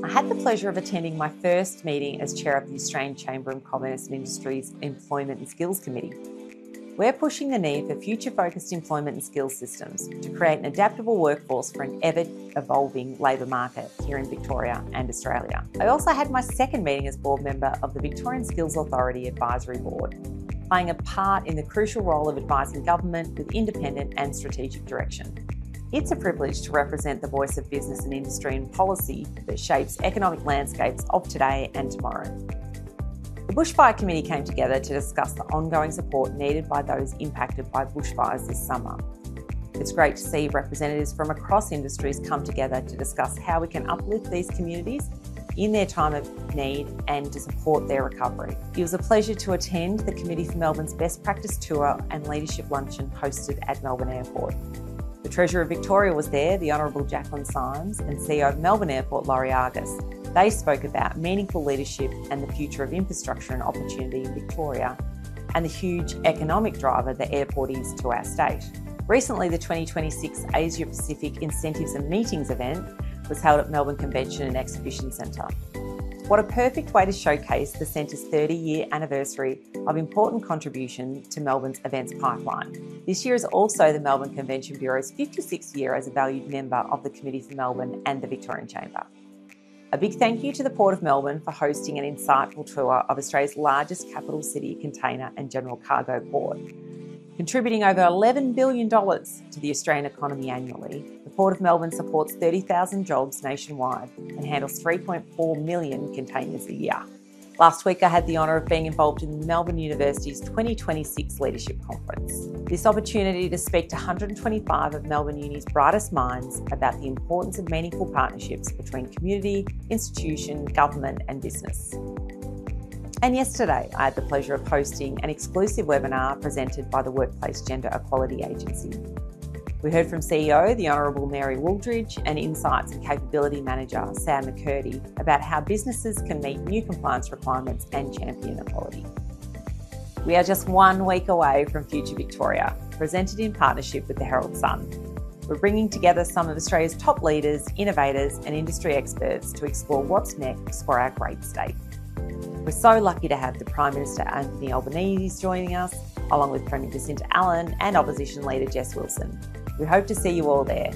I had the pleasure of attending my first meeting as chair of the Australian Chamber of Commerce and Industry's Employment and Skills Committee. We're pushing the need for future-focused employment and skills systems to create an adaptable workforce for an ever-evolving labour market here in Victoria and Australia. I also had my second meeting as board member of the Victorian Skills Authority Advisory Board, playing a part in the crucial role of advising government with independent and strategic direction. It's a privilege to represent the voice of business and industry and policy that shapes economic landscapes of today and tomorrow. The Bushfire Committee came together to discuss the ongoing support needed by those impacted by bushfires this summer. It's great to see representatives from across industries come together to discuss how we can uplift these communities in their time of need and to support their recovery. It was a pleasure to attend the Committee for Melbourne's Best Practice Tour and Leadership Luncheon hosted at Melbourne Airport. The Treasurer of Victoria was there, the Honourable Jacqueline Symes, and CEO of Melbourne Airport, Laurie Argus. They spoke about meaningful leadership and the future of infrastructure and opportunity in Victoria and the huge economic driver the airport is to our state. Recently, the 2026 Asia Pacific Incentives and Meetings event was held at Melbourne Convention and Exhibition Centre. What a perfect way to showcase the Centre's 30-year anniversary of important contribution to Melbourne's events pipeline. This year is also the Melbourne Convention Bureau's 56th year as a valued member of the Committee for Melbourne and the Victorian Chamber. A big thank you to the Port of Melbourne for hosting an insightful tour of Australia's largest capital city container and general cargo port. Contributing over $11 billion to the Australian economy annually, the Port of Melbourne supports 30,000 jobs nationwide and handles 3.4 million containers a year. Last week, I had the honour of being involved in Melbourne University's 2026 Leadership Conference. This opportunity to speak to 125 of Melbourne Uni's brightest minds about the importance of meaningful partnerships between community, institution, government and business. And yesterday, I had the pleasure of hosting an exclusive webinar presented by the Workplace Gender Equality Agency. We heard from CEO, the Honourable Mary Wooldridge, and Insights and Capability Manager, Sam McCurdy, about how businesses can meet new compliance requirements and champion equality. We are just 1 week away from Future Victoria, presented in partnership with the Herald Sun. We're bringing together some of Australia's top leaders, innovators and industry experts to explore what's next for our great state. We're so lucky to have the Prime Minister Anthony Albanese joining us, along with Premier Jacinta Allan and Opposition Leader Jess Wilson. We hope to see you all there.